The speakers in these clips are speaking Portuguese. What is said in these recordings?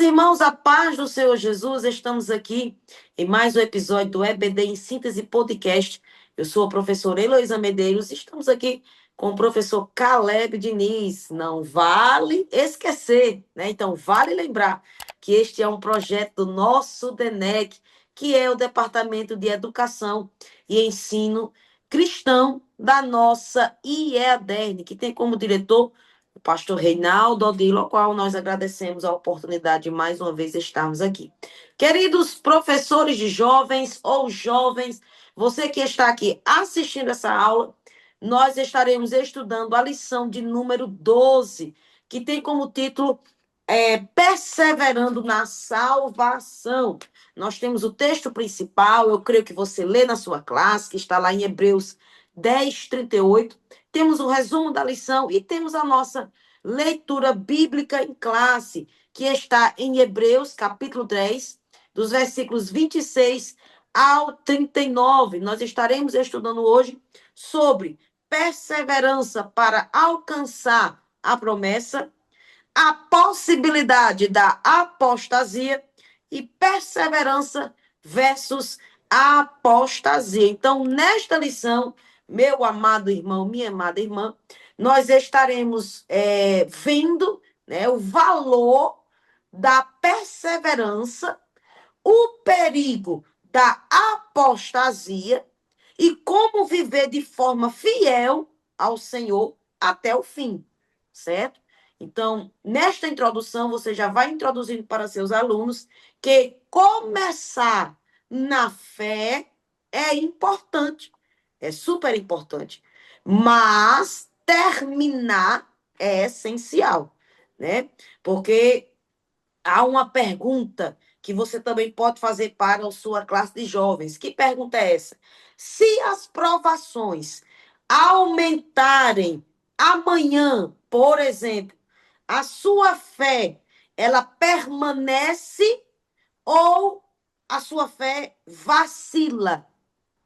irmãos, a paz do Senhor Jesus, estamos aqui em mais um episódio do EBD em Síntese Podcast. Eu sou a professora Heloísa Medeiros, estamos aqui com o professor Caleb Diniz. Não vale esquecer, né? Então, vale lembrar que este é um projeto do nosso DENEC, que é o Departamento de Educação e Ensino Cristão da nossa IEADERN, que tem como diretor o pastor Reinaldo Odilo, ao qual nós agradecemos a oportunidade de mais uma vez estarmos aqui. Queridos professores de jovens ou jovens, você que está aqui assistindo essa aula, nós estaremos estudando a lição de número 12, que tem como título Perseverando na Salvação. Nós temos o texto principal, eu creio que você lê na sua classe, que está lá em Hebreus 10:38. Temos o resumo da lição e temos a nossa leitura bíblica em classe, que está em Hebreus, capítulo 10, dos versículos 26 ao 39. Nós estaremos estudando hoje sobre perseverança para alcançar a promessa, a possibilidade da apostasia e perseverança versus apostasia. Então, nesta lição, meu amado irmão, minha amada irmã, nós estaremos vendo, né, o valor da perseverança, o perigo da apostasia e como viver de forma fiel ao Senhor até o fim, certo? Então, nesta introdução, você já vai introduzindo para seus alunos que começar na fé é importante, é super importante, mas terminar é essencial, né? Porque há uma pergunta que você também pode fazer para a sua classe de jovens. Que pergunta é essa? Se as provações aumentarem amanhã, por exemplo, a sua fé, ela permanece ou a sua fé vacila,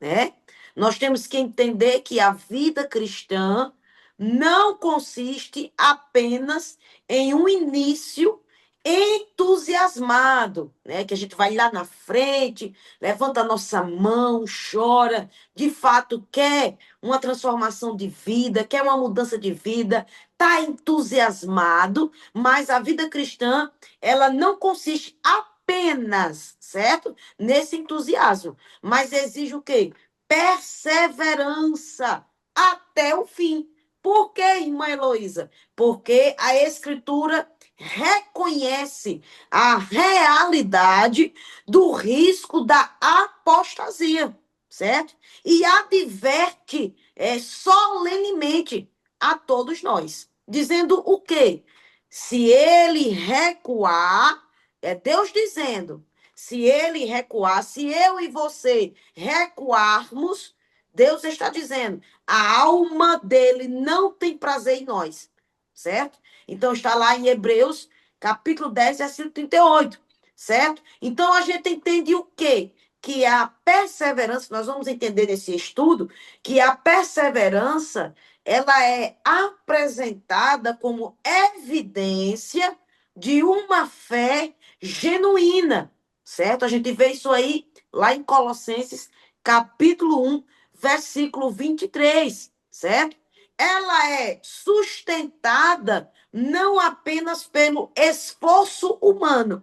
né? Nós temos que entender que a vida cristã não consiste apenas em um início entusiasmado, né? Que a gente vai lá na frente, levanta a nossa mão, chora, de fato quer uma transformação de vida, quer uma mudança de vida, está entusiasmado, mas a vida cristã, ela não consiste apenas, certo? Nesse entusiasmo, mas exige o quê? Perseverança até o fim. Por quê, irmã Heloísa? Porque a Escritura reconhece a realidade do risco da apostasia, certo? E adverte solenemente a todos nós, dizendo o quê? Se ele recuar, é Deus dizendo, se ele recuar, se eu e você recuarmos, Deus está dizendo, a alma dele não tem prazer em nós, certo? Então, está lá em Hebreus, capítulo 10, versículo 38, certo? Então, a gente entende o quê? Que a perseverança, nós vamos entender nesse estudo, que a perseverança, ela é apresentada como evidência de uma fé genuína, certo? A gente vê isso aí lá em Colossenses, capítulo 1, versículo 23, certo? Ela é sustentada não apenas pelo esforço humano,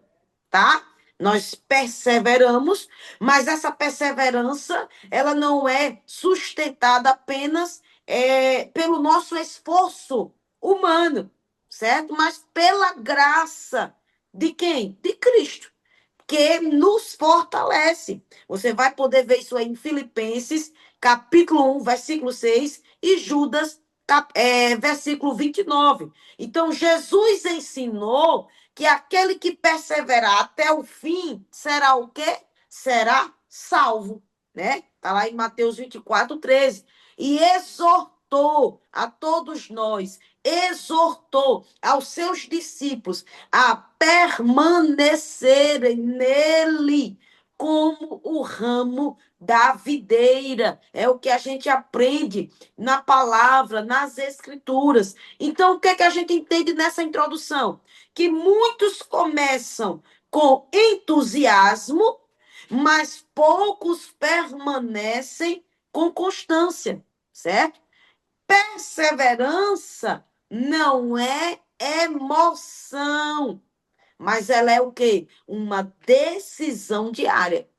tá? Nós perseveramos, mas essa perseverança, ela não é sustentada apenas pelo nosso esforço humano, certo? Mas pela graça de quem? De Cristo, que nos fortalece. Você vai poder ver isso aí em Filipenses, capítulo 1, versículo 6, e Judas, versículo 29. Então, Jesus ensinou que aquele que perseverar até o fim será o quê? Será salvo, né? Está lá em Mateus 24:13. E exortou a todos nós, exortou aos seus discípulos a permanecerem nele, como o ramo da videira. É o que a gente aprende na palavra, nas escrituras. Então, o que é que a gente entende nessa introdução? Que muitos começam com entusiasmo, mas poucos permanecem com constância, certo? Perseverança não é emoção, mas ela é o quê? Uma decisão diária.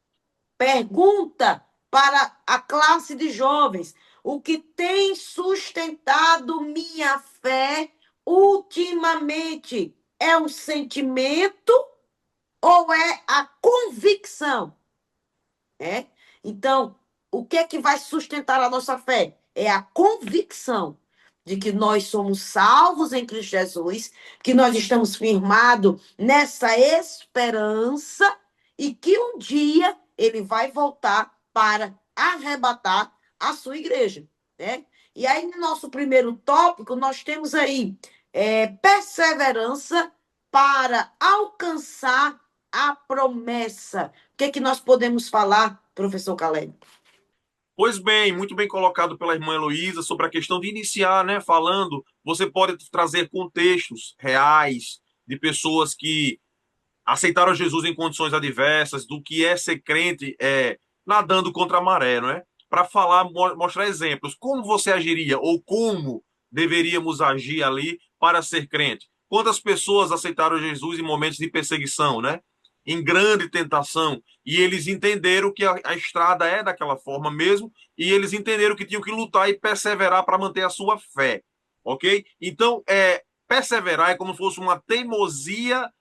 Pergunta para a classe de jovens: o que tem sustentado minha fé ultimamente é um sentimento ou é a convicção? É? Então, o que é que vai sustentar a nossa fé? É a convicção de que nós somos salvos em Cristo Jesus, que nós estamos firmados nessa esperança e que um dia ele vai voltar para arrebatar a sua igreja, né? E aí, no nosso primeiro tópico, nós temos aí perseverança para alcançar a promessa. O que é que nós podemos falar, professor Caleb? Pois bem, muito bem colocado pela irmã Heloísa sobre a questão de iniciar, né? Falando, você pode trazer contextos reais de pessoas que aceitaram Jesus em condições adversas, do que é ser crente nadando contra a maré, não é? Para falar, mostrar exemplos. Como você agiria ou como deveríamos agir ali para ser crente? Quantas pessoas aceitaram Jesus em momentos de perseguição, né? Em grande tentação, e eles entenderam que a estrada é daquela forma mesmo, e eles entenderam que tinham que lutar e perseverar para manter a sua fé, ok? Então, perseverar é como se fosse uma teimosia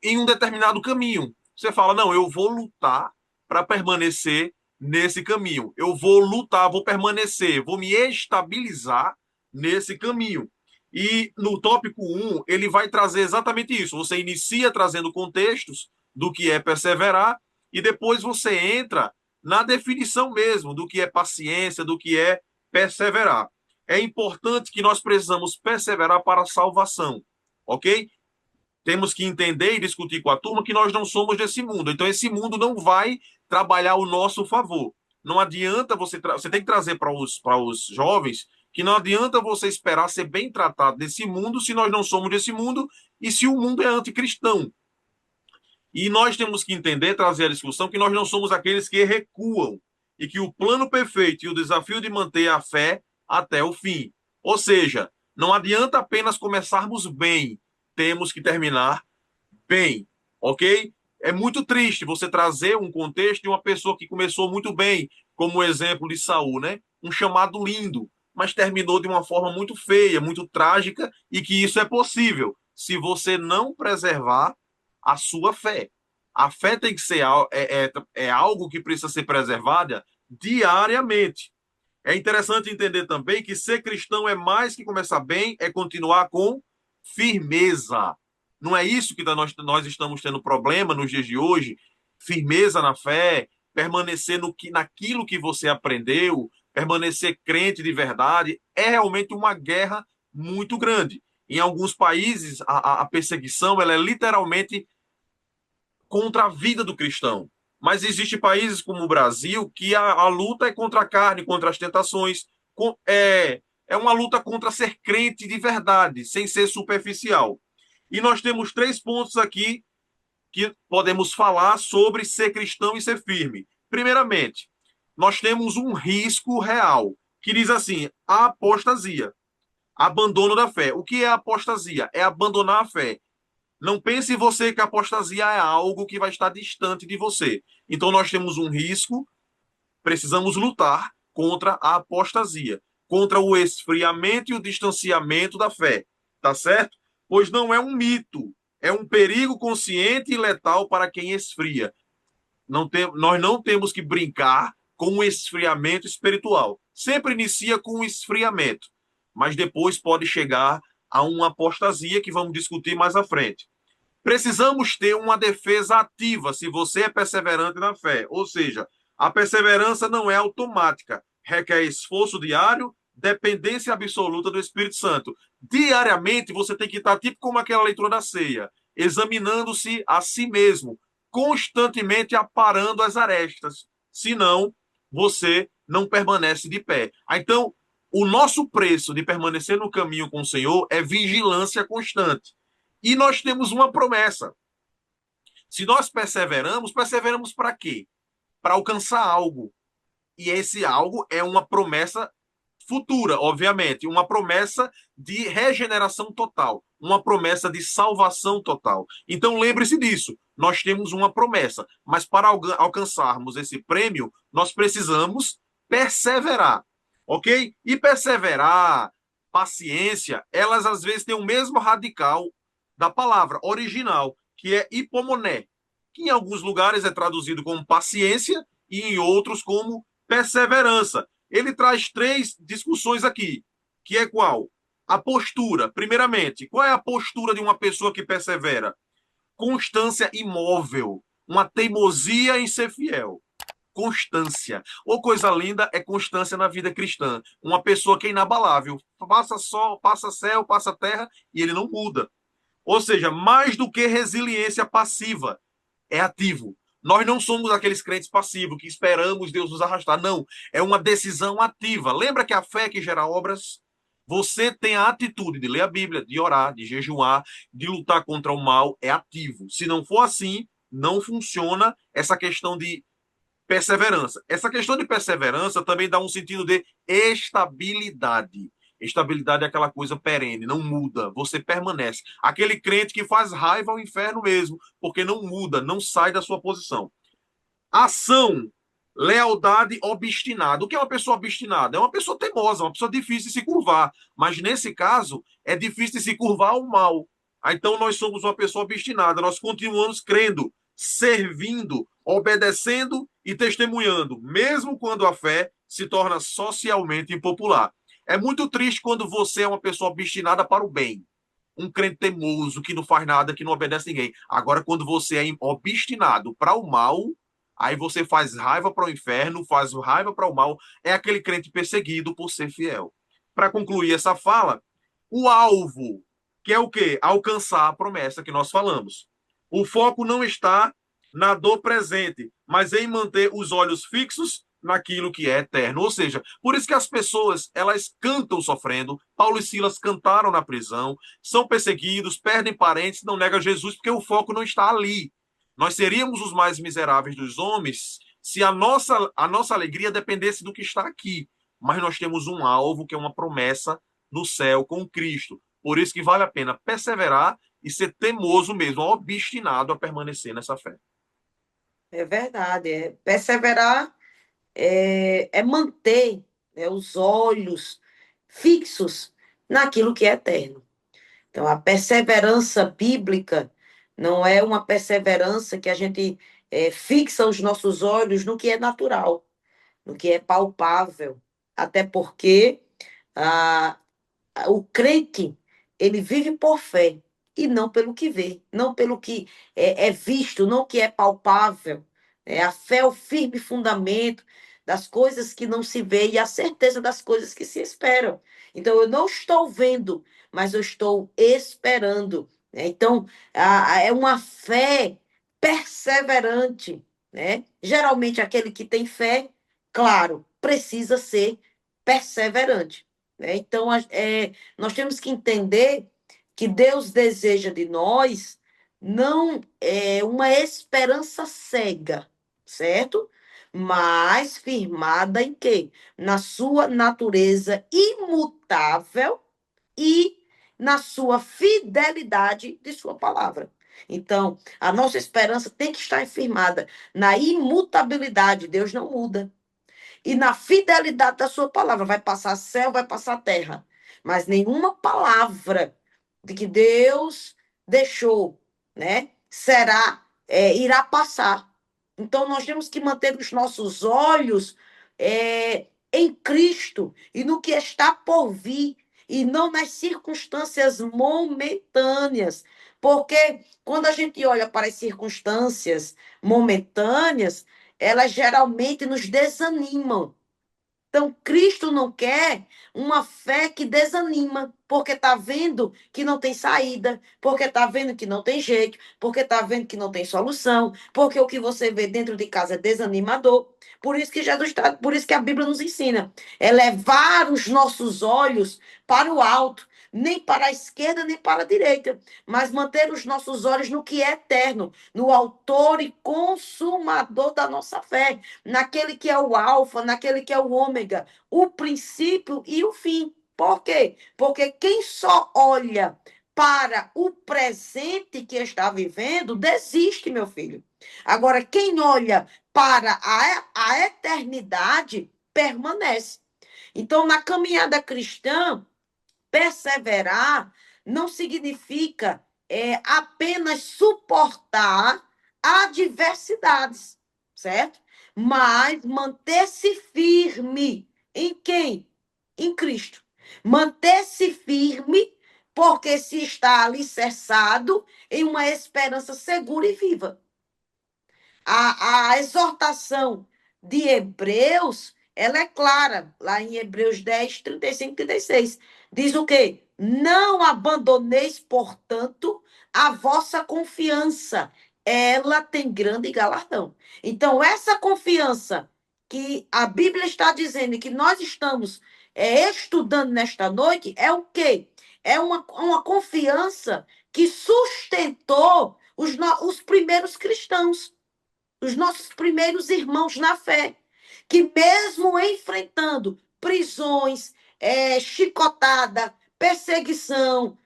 em um determinado caminho. Você fala, não, eu vou lutar para permanecer nesse caminho. Eu vou lutar, vou permanecer, vou me estabilizar nesse caminho. E no tópico um ele vai trazer exatamente isso. Você inicia trazendo contextos do que é perseverar e depois você entra na definição mesmo do que é paciência, do que é perseverar. É importante que nós precisamos perseverar para a salvação, ok? Temos que entender e discutir com a turma que nós não somos desse mundo. Então, esse mundo não vai trabalhar o nosso favor. Não adianta você tem que trazer para os jovens que não adianta você esperar ser bem tratado nesse mundo se nós não somos desse mundo e se o mundo é anticristão. E nós temos que entender, trazer a discussão, que nós não somos aqueles que recuam e que o plano perfeito e o desafio de manter a fé até o fim. Ou seja, não adianta apenas começarmos bem, temos que terminar bem, ok? É muito triste você trazer um contexto de uma pessoa que começou muito bem, como o exemplo de Saul, né? Um chamado lindo, mas terminou de uma forma muito feia, muito trágica, e que isso é possível se você não preservar a sua fé. A fé tem que ser algo que precisa ser preservada diariamente. É interessante entender também que ser cristão é mais que começar bem, é continuar com firmeza. Não é isso que nós estamos tendo problema nos dias de hoje? Firmeza na fé, permanecer naquilo que você aprendeu, permanecer crente de verdade, é realmente uma guerra muito grande. Em alguns países, a perseguição ela é literalmente contra a vida do cristão. Mas existem países como o Brasil que a luta é contra a carne, contra as tentações. É uma luta contra ser crente de verdade, sem ser superficial. E nós temos 3 pontos aqui que podemos falar sobre ser cristão e ser firme. Primeiramente, nós temos um risco real, que diz assim: a apostasia, abandono da fé. O que é apostasia? É abandonar a fé. Não pense você que a apostasia é algo que vai estar distante de você. Então nós temos um risco, precisamos lutar contra a apostasia, contra o esfriamento e o distanciamento da fé, tá certo? Pois não é um mito, é um perigo consciente e letal para quem esfria. Nós não temos que brincar com o esfriamento espiritual. Sempre inicia com um esfriamento, mas depois pode chegar a uma apostasia que vamos discutir mais à frente. Precisamos ter uma defesa ativa se você é perseverante na fé. Ou seja, a perseverança não é automática, requer esforço diário, dependência absoluta do Espírito Santo. Diariamente você tem que estar, tipo como aquela leitura da ceia, examinando-se a si mesmo. constantemente aparando as arestas. Senão, você não permanece de pé. Então, o nosso preço de permanecer no caminho com o Senhor é vigilância constante. E nós temos uma promessa. Se nós perseveramos, perseveramos para quê? Para alcançar algo. E esse algo é uma promessa futura, obviamente, uma promessa de regeneração total, uma promessa de salvação total. Então lembre-se disso. Nós temos uma promessa, mas para alcançarmos esse prêmio, nós precisamos perseverar, ok? E perseverar, paciência, elas às vezes têm o mesmo radical da palavra original, que é hipomoné, que em alguns lugares é traduzido como paciência e em outros como perseverança. Ele traz três discussões aqui, que é qual? A postura. Primeiramente, qual é a postura de uma pessoa que persevera? Constância imóvel, uma teimosia em ser fiel. Constância. Ou coisa linda é constância na vida cristã. Uma pessoa que é inabalável. Passa sol, passa céu, passa terra e ele não muda. Ou seja, mais do que resiliência passiva, é ativo. Nós não somos aqueles crentes passivos que esperamos Deus nos arrastar. Não, é uma decisão ativa. Lembra que a fé que gera obras? Você tem a atitude de ler a Bíblia, de orar, de jejuar, de lutar contra o mal, é ativo. Se não for assim, não funciona essa questão de perseverança. Essa questão de perseverança também dá um sentido de estabilidade. Estabilidade é aquela coisa perene, não muda, você permanece. Aquele crente que faz raiva ao inferno mesmo, porque não muda, não sai da sua posição. Ação, lealdade obstinada. O que é uma pessoa obstinada? É uma pessoa teimosa, uma pessoa difícil de se curvar. Mas nesse caso, é difícil de se curvar ao mal. Então nós somos uma pessoa obstinada, nós continuamos crendo, servindo, obedecendo e testemunhando, mesmo quando a fé se torna socialmente impopular. É muito triste quando você é uma pessoa obstinada para o bem, um crente teimoso que não faz nada, que não obedece ninguém. Agora, quando você é obstinado para o mal, aí você faz raiva para o inferno, faz raiva para o mal, é aquele crente perseguido por ser fiel. Para concluir essa fala, o alvo, que é o quê? Alcançar a promessa que nós falamos. O foco não está na dor presente, mas em manter os olhos fixos naquilo que é eterno. Ou seja, por isso que as pessoas, elas cantam sofrendo. Paulo e Silas cantaram na prisão, são perseguidos, perdem parentes, não negam Jesus, porque o foco não está ali. Nós seríamos os mais miseráveis dos homens se a nossa alegria dependesse do que está aqui. Mas nós temos um alvo, que é uma promessa no céu com Cristo. Por isso que vale a pena perseverar e ser teimoso mesmo, obstinado a permanecer nessa fé. É verdade. Perseverar é manter, né, os olhos fixos naquilo que é eterno. Então, a perseverança bíblica não é uma perseverança que a gente fixa os nossos olhos no que é natural, no que é palpável. Até porque ah, o crente, ele vive por fé e não pelo que vê, não pelo que é visto, não que é palpável. A fé é o firme fundamento das coisas que não se vê e a certeza das coisas que se esperam. Então, eu não estou vendo, mas eu estou esperando, né? Então, é uma fé perseverante, né? Geralmente, aquele que tem fé, claro, precisa ser perseverante, né? Então, nós temos que entender que Deus deseja de nós não uma esperança cega, certo? Mas firmada em quê? Na sua natureza imutável e na sua fidelidade de sua palavra. Então, a nossa esperança tem que estar firmada na imutabilidade. Deus não muda e na fidelidade da sua palavra. Vai passar céu, vai passar terra. Mas nenhuma palavra de que Deus deixou, né, irá passar. Então, nós temos que manter os nossos olhos em Cristo e no que está por vir, e não nas circunstâncias momentâneas. Porque quando a gente olha para as circunstâncias momentâneas, elas geralmente nos desanimam. Então, Cristo não quer uma fé que desanima, porque está vendo que não tem saída, porque está vendo que não tem jeito, porque está vendo que não tem solução, porque o que você vê dentro de casa é desanimador. Por isso que Jesus está, por isso que a Bíblia nos ensina, é levar os nossos olhos para o alto, nem para a esquerda, nem para a direita, mas manter os nossos olhos no que é eterno, no autor e consumador da nossa fé, naquele que é o alfa, naquele que é o ômega, o princípio e o fim. Por quê? Porque quem só olha para o presente que está vivendo, desiste, meu filho. Agora, quem olha para a eternidade, permanece. Então, na caminhada cristã, perseverar não significa apenas suportar adversidades, certo? Mas manter-se firme em quem? Em Cristo. Manter-se firme porque se está alicerçado em uma esperança segura e viva. A exortação de Hebreus, ela é clara, lá em Hebreus 10, 35 e 36. Diz o quê? Não abandoneis, portanto, a vossa confiança. Ela tem grande galardão. Então, essa confiança que a Bíblia está dizendo e que nós estamos estudando nesta noite é o quê? É uma confiança que sustentou os primeiros cristãos, os nossos primeiros irmãos na fé, que mesmo enfrentando prisões, chicotada, perseguições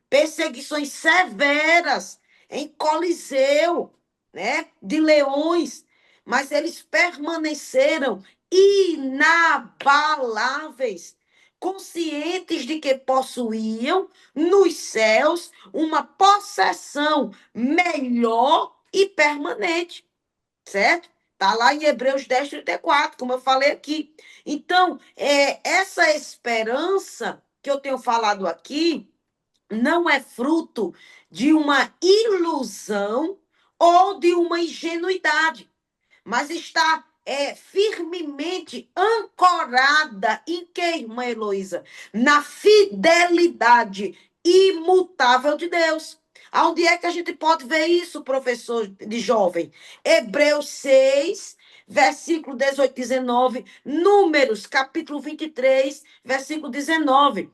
severas em Coliseu, né, de leões, mas eles permaneceram inabaláveis, conscientes de que possuíam nos céus uma possessão melhor e permanente. Certo? Está lá em Hebreus 10, 34, como eu falei aqui. Então, essa esperança que eu tenho falado aqui não é fruto de uma ilusão ou de uma ingenuidade, mas está firmemente ancorada em que, irmã Heloísa? Na fidelidade imutável de Deus. Onde é que a gente pode ver isso, professor de jovem? Hebreus 6, versículo 18, 19. Números, capítulo 23, versículo 19.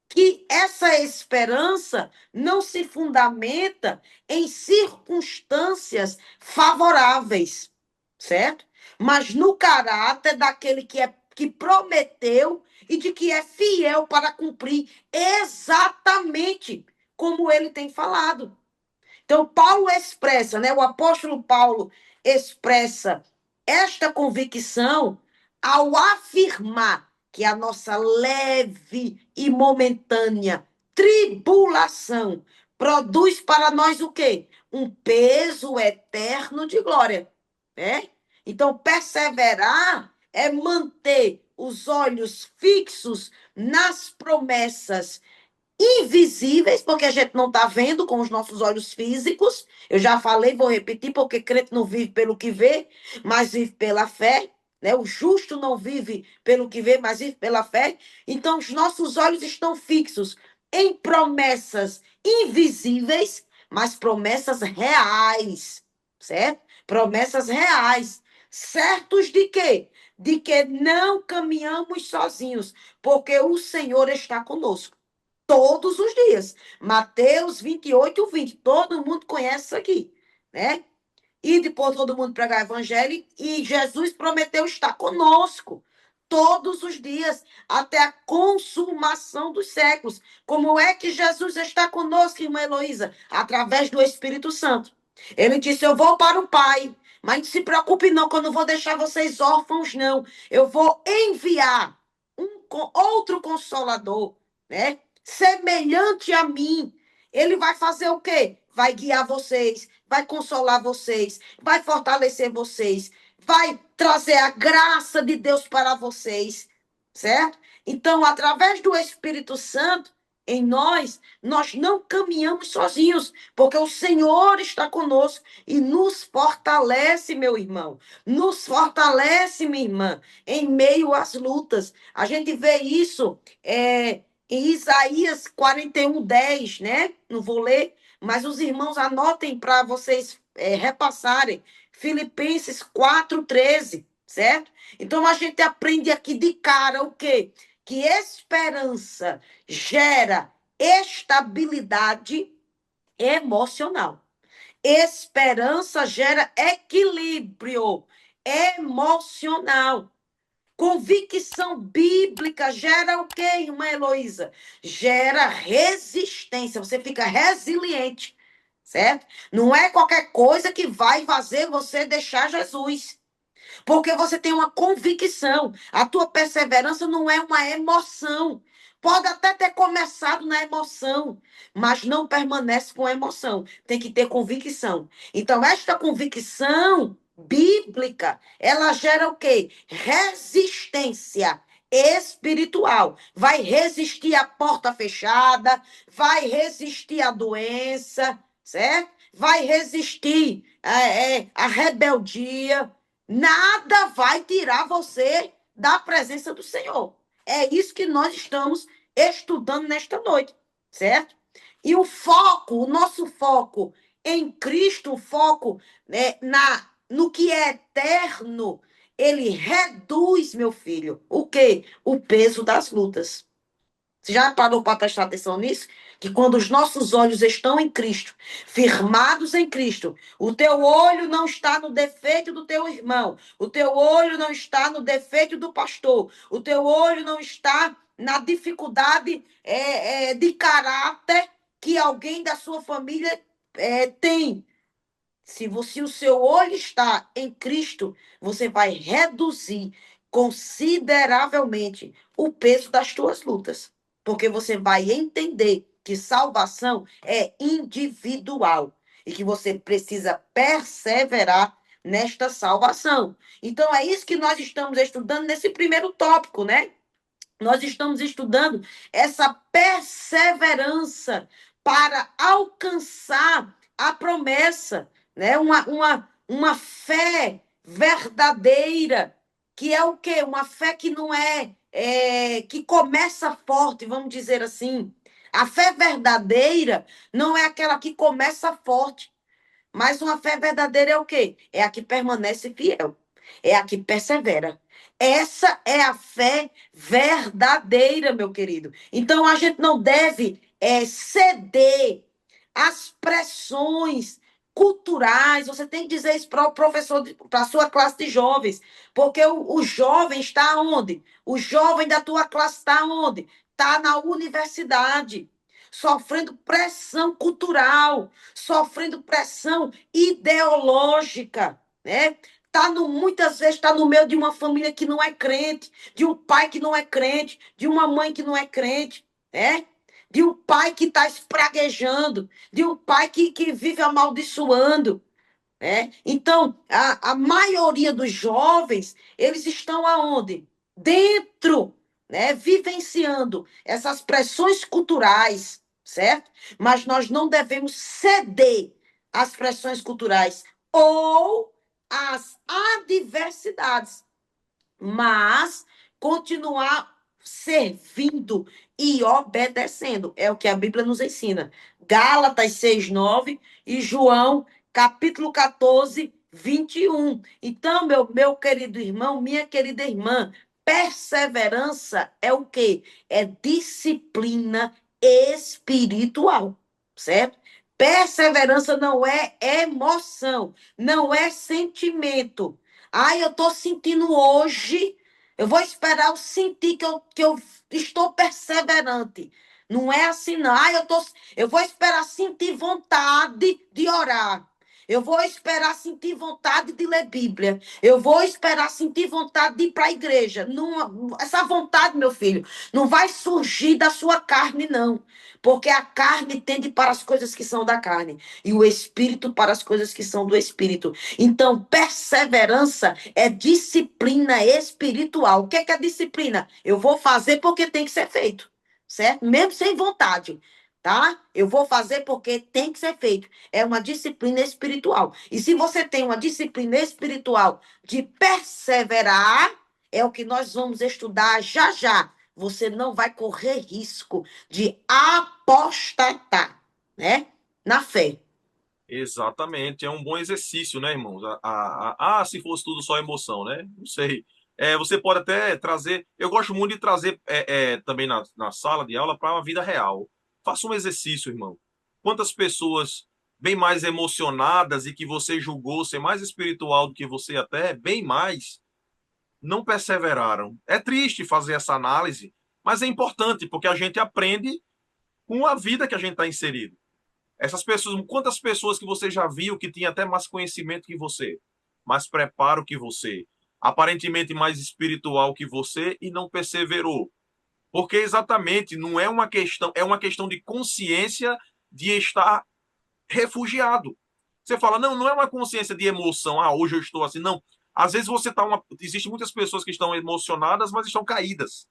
Que essa esperança não se fundamenta em circunstâncias favoráveis, certo? Mas no caráter daquele que prometeu e de que é fiel para cumprir exatamente como ele tem falado. Então, Paulo expressa, né? O apóstolo Paulo expressa esta convicção ao afirmar que a nossa leve e momentânea tribulação produz para nós o quê? Um peso eterno de glória, né? Então, perseverar é manter os olhos fixos nas promessas invisíveis, porque a gente não está vendo com os nossos olhos físicos. Eu já falei, vou repetir, porque crente não vive pelo que vê, mas vive pela fé. Né? O justo não vive pelo que vê, mas vive pela fé. Então, os nossos olhos estão fixos em promessas invisíveis, mas promessas reais, certo? Promessas reais. Certos de quê? De que não caminhamos sozinhos, porque o Senhor está conosco todos os dias. Mateus 28, 20. Todo mundo conhece isso aqui, né? E depois todo mundo pregar o evangelho e Jesus prometeu estar conosco todos os dias, até a consumação dos séculos. Como é que Jesus está conosco, irmã Heloísa? Através do Espírito Santo. Ele disse, eu vou para o Pai, mas não se preocupe não, que eu não vou deixar vocês órfãos, não. Eu vou enviar outro consolador, né? Semelhante a mim. Ele vai fazer o quê? Vai guiar vocês, vai consolar vocês, vai fortalecer vocês, vai trazer a graça de Deus para vocês, certo? Então, através do Espírito Santo, em nós não caminhamos sozinhos, porque o Senhor está conosco e nos fortalece, meu irmão, nos fortalece, minha irmã, em meio às lutas. A gente vê isso em Isaías 41:10, né? Não vou ler, mas os irmãos anotem para vocês repassarem. Filipenses 4:13, certo? Então a gente aprende aqui de cara o quê? Que esperança gera estabilidade emocional. Esperança gera equilíbrio emocional. Convicção bíblica gera o quê, irmã Heloísa? Gera resistência. Você fica resiliente, certo? Não é qualquer coisa que vai fazer você deixar Jesus. Porque você tem uma convicção. A tua perseverança não é uma emoção. Pode até ter começado na emoção, mas não permanece com a emoção. Tem que ter convicção. Então, esta convicção bíblica, ela gera o quê? Resistência espiritual. Vai resistir à porta fechada, vai resistir à doença, certo? Vai resistir à rebeldia. Nada vai tirar você da presença do Senhor. É isso que nós estamos estudando nesta noite, certo? E o nosso foco em Cristo, o foco, né, no que é eterno, ele reduz, meu filho, o quê? O peso das lutas. Você já parou para prestar atenção nisso? Que quando os nossos olhos estão em Cristo, firmados em Cristo, o teu olho não está no defeito do teu irmão, o teu olho não está no defeito do pastor, o teu olho não está na dificuldade de caráter que alguém da sua família tem. Se o seu olho está em Cristo, você vai reduzir consideravelmente o peso das tuas lutas. Porque você vai entender que salvação é individual e que você precisa perseverar nesta salvação. Então, é isso que nós estamos estudando nesse primeiro tópico, né? Nós estamos estudando essa perseverança para alcançar a promessa, né? Uma fé verdadeira, que é o quê? Uma fé que não que começa forte, vamos dizer assim. A fé verdadeira não é aquela que começa forte, mas uma fé verdadeira é o quê? É a que permanece fiel, é a que persevera. Essa é a fé verdadeira, meu querido. Então a gente não deve ceder às pressões culturais. Você tem que dizer isso para o professor, para a sua classe de jovens, porque o jovem está onde? O jovem da tua classe está onde? Está na universidade, sofrendo pressão cultural, sofrendo pressão ideológica, né? Muitas vezes está no meio de uma família que não é crente, de um pai que não é crente, de uma mãe que não é crente, né? De um pai que está espraguejando, de um pai que vive amaldiçoando, né? Então, a maioria dos jovens, eles estão aonde? Dentro, né? Vivenciando essas pressões culturais, certo? Mas nós não devemos ceder às pressões culturais ou às adversidades, mas continuar servindo e obedecendo. É o que a Bíblia nos ensina. Gálatas 6:9 e João, capítulo 14, 21. Então, meu querido irmão, minha querida irmã, perseverança é o quê? É disciplina espiritual, certo? Perseverança não é emoção, não é sentimento. Ai, eu estou sentindo hoje. Eu vou esperar eu sentir que eu estou perseverante. Não é assim, não. Ai, eu vou esperar sentir vontade de orar. Eu vou esperar sentir vontade de ler Bíblia. Eu vou esperar sentir vontade de ir para a igreja. Não, essa vontade, meu filho, não vai surgir da sua carne, não. Porque a carne tende para as coisas que são da carne. E o espírito para as coisas que são do espírito. Então, perseverança é disciplina espiritual. O que é disciplina? Eu vou fazer porque tem que ser feito. certo? Mesmo sem vontade, tá? Eu vou fazer porque tem que ser feito. É uma disciplina espiritual. E se você tem uma disciplina espiritual de perseverar, é o que nós vamos estudar já já. Você não vai correr risco de apostatar, né? Na fé. Exatamente, é um bom exercício, né, irmãos? Se fosse tudo só emoção, né? Não sei. Você pode até trazer. Eu gosto muito de trazer também na sala de aula para uma vida real. Faça um exercício, irmão. Quantas pessoas bem mais emocionadas e que você julgou ser mais espiritual do que você até, bem mais, não perseveraram? É triste fazer essa análise, mas é importante porque a gente aprende com a vida que a gente está inserido. Essas pessoas, quantas pessoas que você já viu que tinha até mais conhecimento que você, mais preparo que você, aparentemente mais espiritual que você e não perseverou? Porque exatamente não é uma questão, é uma questão de consciência de estar refugiado. Você fala, não, não é uma consciência de emoção, hoje eu estou assim, não. Às vezes você está uma. Existem muitas pessoas que estão emocionadas, mas estão caídas,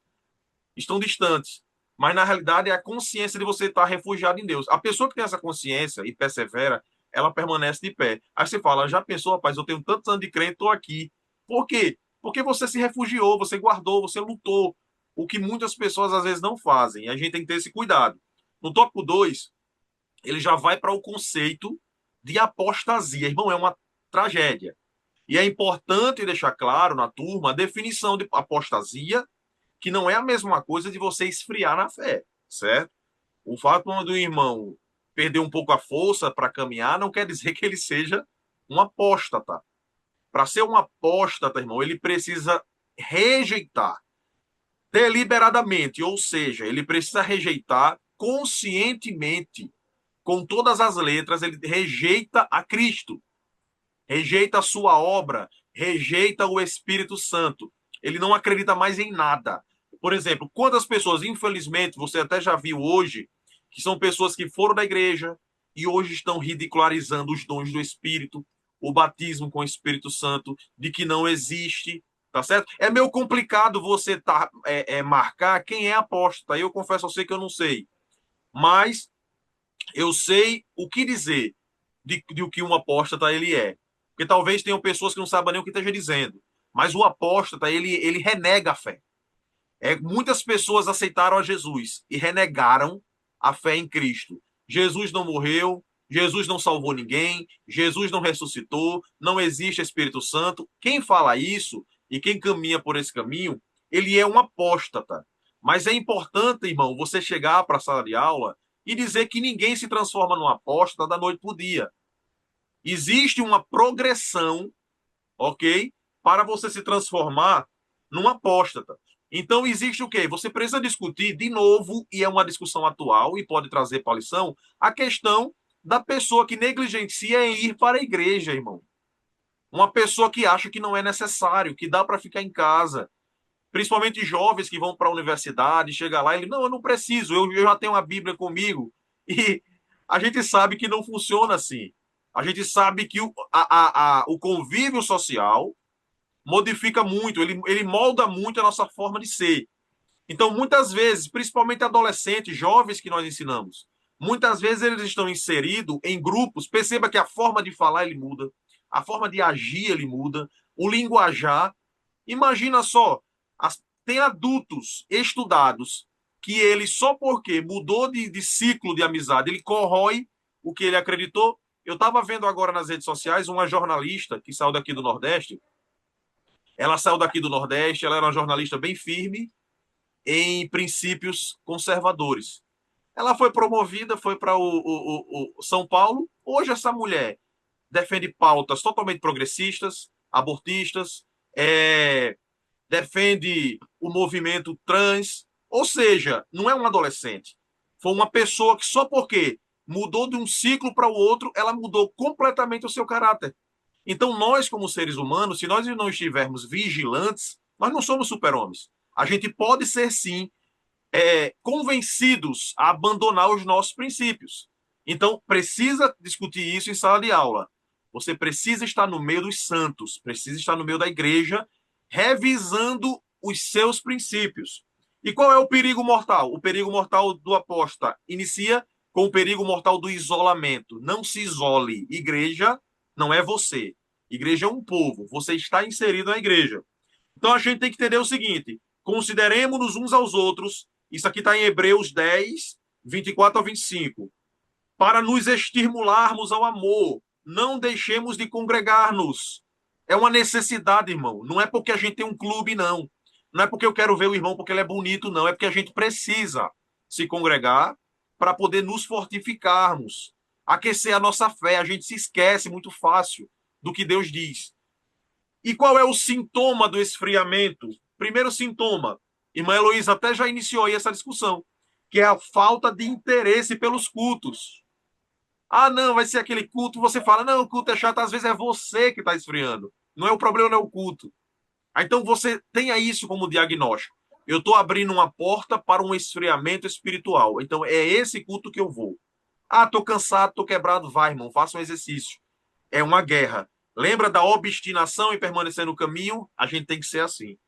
estão distantes. Mas na realidade é a consciência de você estar refugiado em Deus. A pessoa que tem essa consciência e persevera, ela permanece de pé. Aí você fala, já pensou, rapaz, eu tenho tantos anos de crente, estou aqui. Por quê? Porque você se refugiou, você guardou, você lutou. O que muitas pessoas às vezes não fazem. E a gente tem que ter esse cuidado. No tópico 2, ele já vai para o conceito de apostasia. Irmão, é uma tragédia. E é importante deixar claro na turma a definição de apostasia, que não é a mesma coisa de você esfriar na fé, certo? O fato do irmão perder um pouco a força para caminhar não quer dizer que ele seja um apóstata. Para ser um apóstata, irmão, ele precisa rejeitar deliberadamente, ou seja, ele precisa rejeitar conscientemente, com todas as letras, ele rejeita a Cristo, rejeita a sua obra, rejeita o Espírito Santo. Ele não acredita mais em nada. Por exemplo, quantas pessoas, infelizmente, você até já viu hoje, que são pessoas que foram da igreja e hoje estão ridicularizando os dons do Espírito, o batismo com o Espírito Santo, de que não existe, tá certo? É meio complicado você marcar quem é apóstata. Eu confesso a você que eu não sei. Mas eu sei o que dizer de o que um apóstata ele é. Porque talvez tenham pessoas que não sabem nem o que esteja dizendo. Mas o apóstata, ele renega a fé. Muitas pessoas aceitaram a Jesus e renegaram a fé em Cristo. Jesus não morreu, Jesus não salvou ninguém, Jesus não ressuscitou, não existe Espírito Santo. Quem fala isso e quem caminha por esse caminho, ele é um apóstata. Mas é importante, irmão, você chegar para a sala de aula e dizer que ninguém se transforma num apóstata da noite para o dia. Existe uma progressão, ok? Para você se transformar num apóstata. Então, existe o quê? Você precisa discutir de novo, e é uma discussão atual, e pode trazer para a lição, a questão da pessoa que negligencia em ir para a igreja, irmão. Uma pessoa que acha que não é necessário, que dá para ficar em casa. Principalmente jovens que vão para a universidade, chega lá e ele, não, eu não preciso, eu já tenho a Bíblia comigo. E a gente sabe que não funciona assim. A gente sabe que o convívio social modifica muito, ele molda muito a nossa forma de ser. Então, muitas vezes, principalmente adolescentes, jovens que nós ensinamos, muitas vezes eles estão inseridos em grupos. Perceba que a forma de falar ele muda, a forma de agir ele muda, o linguajar. Imagina só, tem adultos estudados que ele, só porque mudou de ciclo de amizade, ele corrói o que ele acreditou. Eu estava vendo agora nas redes sociais uma jornalista que saiu daqui do Nordeste. Ela saiu daqui do Nordeste, ela era uma jornalista bem firme em princípios conservadores. Ela foi promovida, foi para o São Paulo. Hoje essa mulher defende pautas totalmente progressistas, abortistas, defende o movimento trans, ou seja, não é um adolescente. Foi uma pessoa que só porque mudou de um ciclo para o outro, ela mudou completamente o seu caráter. Então, nós, como seres humanos, se nós não estivermos vigilantes, nós não somos super-homens. A gente pode ser, sim, convencidos a abandonar os nossos princípios. Então, precisa discutir isso em sala de aula. Você precisa estar no meio dos santos, precisa estar no meio da igreja, revisando os seus princípios. E qual é o perigo mortal? O perigo mortal do apóstata inicia com o perigo mortal do isolamento. Não se isole. Igreja não é você. Igreja é um povo. Você está inserido na igreja. Então a gente tem que entender o seguinte: consideremos-nos uns aos outros. Isso aqui está em Hebreus 10, 24 ao 25. Para nos estimularmos ao amor, não deixemos de congregar-nos. É uma necessidade, irmão. Não é porque a gente tem um clube, não. Não é porque eu quero ver o irmão porque ele é bonito, não. É porque a gente precisa se congregar para poder nos fortificarmos, aquecer a nossa fé. A gente se esquece muito fácil do que Deus diz. E qual é o sintoma do esfriamento? Primeiro sintoma, irmã Heloísa até já iniciou aí essa discussão, que é a falta de interesse pelos cultos. Ah, não, vai ser aquele culto. Você fala, não, o culto é chato. Às vezes é você que está esfriando. Não é o problema, não é o culto. Então você tenha isso como diagnóstico. Eu estou abrindo uma porta para um esfriamento espiritual. Então é esse culto que eu vou. Ah, estou cansado, estou quebrado. Vai, irmão, faça um exercício. É uma guerra. Lembra da obstinação em permanecer no caminho? A gente tem que ser assim.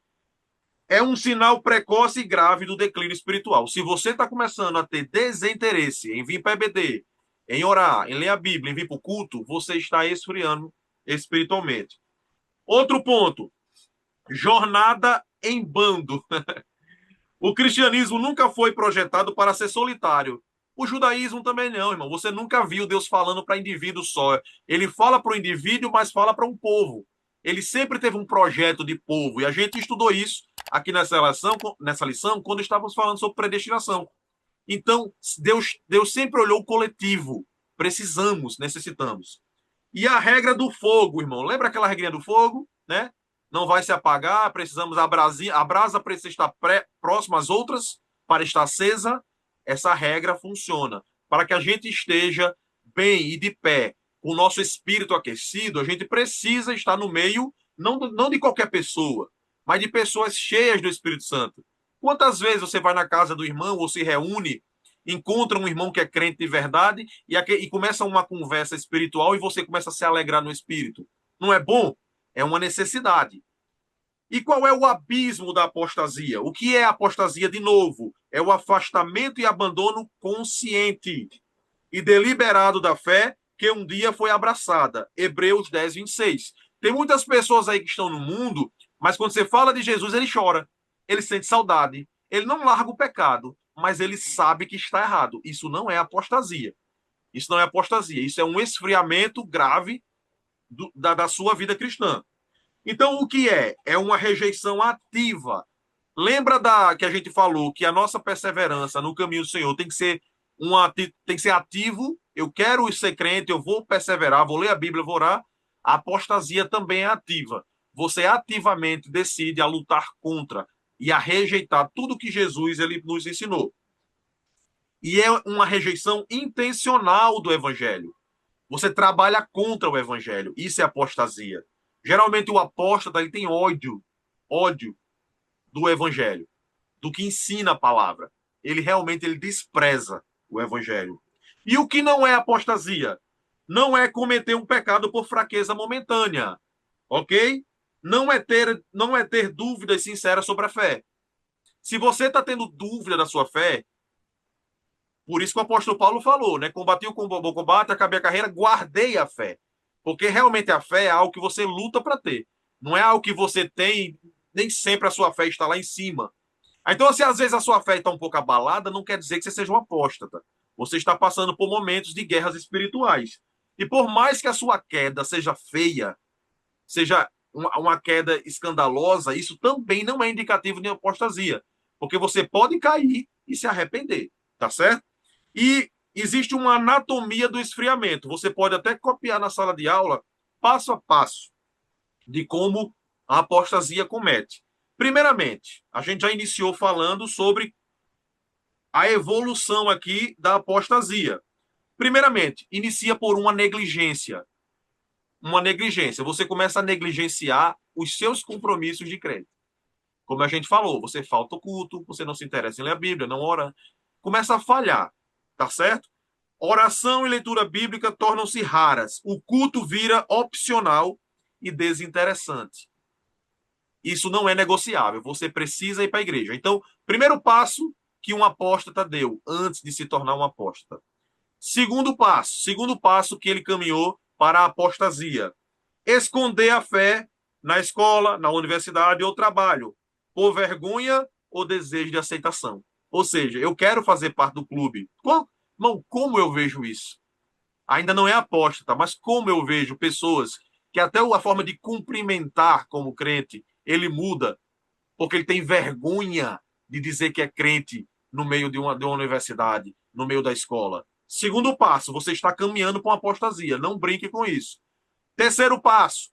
É um sinal precoce e grave do declínio espiritual. Se você está começando a ter desinteresse em vir para EBD, em orar, em ler a Bíblia, em vir para o culto, você está esfriando espiritualmente. Outro ponto: jornada em bando. O cristianismo nunca foi projetado para ser solitário. O judaísmo também não, irmão. Você nunca viu Deus falando para indivíduo só. Ele fala para o indivíduo, mas fala para um povo. Ele sempre teve um projeto de povo. E a gente estudou isso aqui nessa lição quando estávamos falando sobre predestinação. Então, Deus sempre olhou o coletivo. Precisamos, necessitamos. E a regra do fogo, irmão. Lembra aquela regrinha do fogo, né? Não vai se apagar, precisamos a brasa precisa estar próxima às outras para estar acesa. Essa regra funciona. Para que a gente esteja bem e de pé, com o nosso espírito aquecido, a gente precisa estar no meio, não de qualquer pessoa, mas de pessoas cheias do Espírito Santo. Quantas vezes você vai na casa do irmão ou se reúne, encontra um irmão que é crente de verdade e começa uma conversa espiritual e você começa a se alegrar no espírito? Não é bom? É uma necessidade. E qual é o abismo da apostasia? O que é apostasia, de novo? É o afastamento e abandono consciente e deliberado da fé que um dia foi abraçada. Hebreus 10, 26. Tem muitas pessoas aí que estão no mundo, mas quando você fala de Jesus, ele chora. Ele sente saudade. Ele não larga o pecado, mas ele sabe que está errado. Isso não é apostasia. Isso não é apostasia. Isso é um esfriamento grave da sua vida cristã. Então, o que é? É uma rejeição ativa. Lembra que a gente falou que a nossa perseverança no caminho do Senhor tem que ser ativo. Eu quero ser crente, eu vou perseverar, vou ler a Bíblia, vou orar. A apostasia também é ativa. Você ativamente decide a lutar contra e a rejeitar tudo que Jesus ele nos ensinou. E é uma rejeição intencional do evangelho. Você trabalha contra o evangelho. Isso é apostasia. Geralmente o apóstata ele tem ódio do evangelho, do que ensina a palavra. Ele despreza o evangelho. E o que não é apostasia? Não é cometer um pecado por fraqueza momentânea, ok? Não é ter dúvidas sinceras sobre a fé. Se você está tendo dúvida da sua fé, por isso que o apóstolo Paulo falou, né? Combati o bom combate, acabei a carreira, guardei a fé. Porque realmente a fé é algo que você luta para ter. Não é algo que você tem, nem sempre a sua fé está lá em cima. Então, se às vezes a sua fé está um pouco abalada, não quer dizer que você seja um apóstata. Você está passando por momentos de guerras espirituais. E por mais que a sua queda seja feia, seja uma queda escandalosa, isso também não é indicativo de apostasia. Porque você pode cair e se arrepender, tá certo? E existe uma anatomia do esfriamento. Você pode até copiar na sala de aula, passo a passo, de como a apostasia comete. Primeiramente, a gente já iniciou falando sobre a evolução aqui da apostasia. Primeiramente, inicia por uma negligência. Uma negligência. Você começa a negligenciar os seus compromissos de crente. Como a gente falou, você falta o culto, você não se interessa em ler a Bíblia, não ora. Começa a falhar, tá certo? Oração e leitura bíblica tornam-se raras. O culto vira opcional e desinteressante. Isso não é negociável. Você precisa ir para a igreja. Então, primeiro passo que um apóstata deu antes de se tornar um apóstata. Segundo passo que ele caminhou para a apostasia. Esconder a fé na escola, na universidade ou trabalho, por vergonha ou desejo de aceitação. Ou seja, eu quero fazer parte do clube. Como eu vejo isso? Ainda não é apóstata, mas como eu vejo pessoas que até a forma de cumprimentar como crente, ele muda, porque ele tem vergonha de dizer que é crente no meio de uma universidade, no meio da escola. Segundo passo, você está caminhando para uma apostasia. Não brinque com isso. Terceiro passo,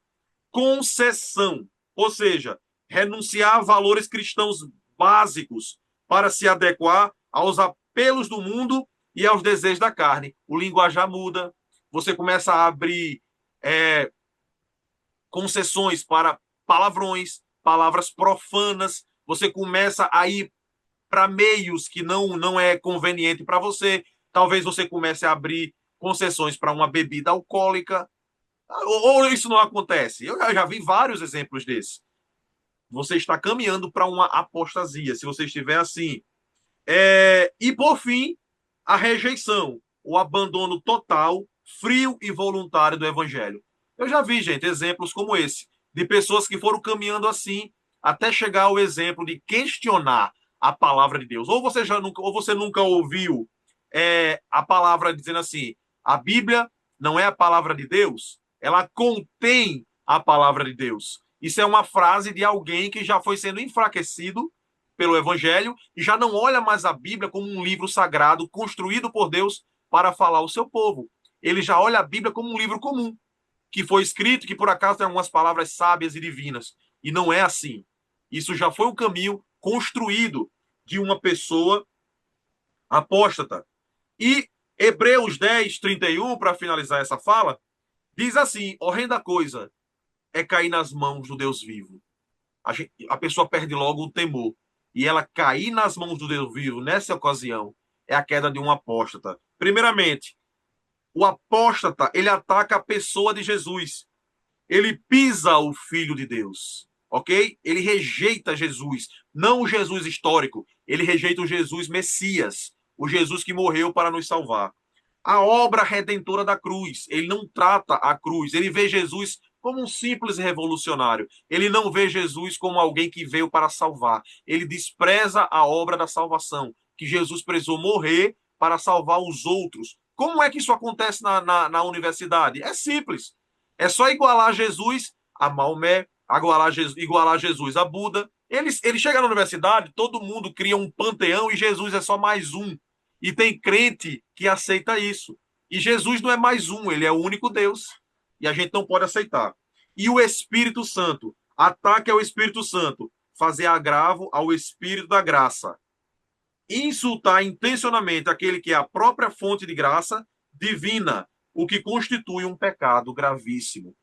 concessão. Ou seja, renunciar a valores cristãos básicos para se adequar aos apelos do mundo e aos desejos da carne. O linguajar muda, você começa a abrir é, concessões para palavrões, palavras profanas, você começa a ir para meios que não é conveniente para você. Talvez você comece a abrir concessões para uma bebida alcoólica. Ou isso não acontece? Eu já vi vários exemplos desses. Você está caminhando para uma apostasia, se você estiver assim. E, por fim, a rejeição, o abandono total, frio e voluntário do evangelho. Eu já vi, gente, exemplos como esse, de pessoas que foram caminhando assim, até chegar ao exemplo de questionar a palavra de Deus. Ou você nunca ouviu a palavra dizendo assim: a Bíblia não é a palavra de Deus, ela contém a palavra de Deus. Isso é uma frase de alguém que já foi sendo enfraquecido pelo Evangelho e já não olha mais a Bíblia como um livro sagrado construído por Deus para falar ao seu povo. Ele já olha a Bíblia como um livro comum, que foi escrito, que por acaso tem algumas palavras sábias e divinas. E não é assim. Isso já foi um caminho construído de uma pessoa apóstata. E Hebreus 10, 31, para finalizar essa fala, diz assim: horrenda coisa é cair nas mãos do Deus vivo. A pessoa perde logo o temor. E ela cair nas mãos do Deus vivo nessa ocasião é a queda de um apóstata. Primeiramente, o apóstata, ele ataca a pessoa de Jesus. Ele pisa o Filho de Deus, ok? Ele rejeita Jesus, não o Jesus histórico, ele rejeita o Jesus Messias, o Jesus que morreu para nos salvar. A obra redentora da cruz, ele não trata a cruz, ele vê Jesus como um simples revolucionário. Ele não vê Jesus como alguém que veio para salvar. Ele despreza a obra da salvação, que Jesus precisou morrer para salvar os outros. Como é que isso acontece na universidade? É simples. É só igualar Jesus a Maomé, igualar Jesus a Buda. Ele chega na universidade, todo mundo cria um panteão e Jesus é só mais um. E tem crente que aceita isso. E Jesus não é mais um, ele é o único Deus. E a gente não pode aceitar. E o Espírito Santo, ataque ao Espírito Santo, fazer agravo ao Espírito da graça. Insultar intencionalmente aquele que é a própria fonte de graça divina, o que constitui um pecado gravíssimo.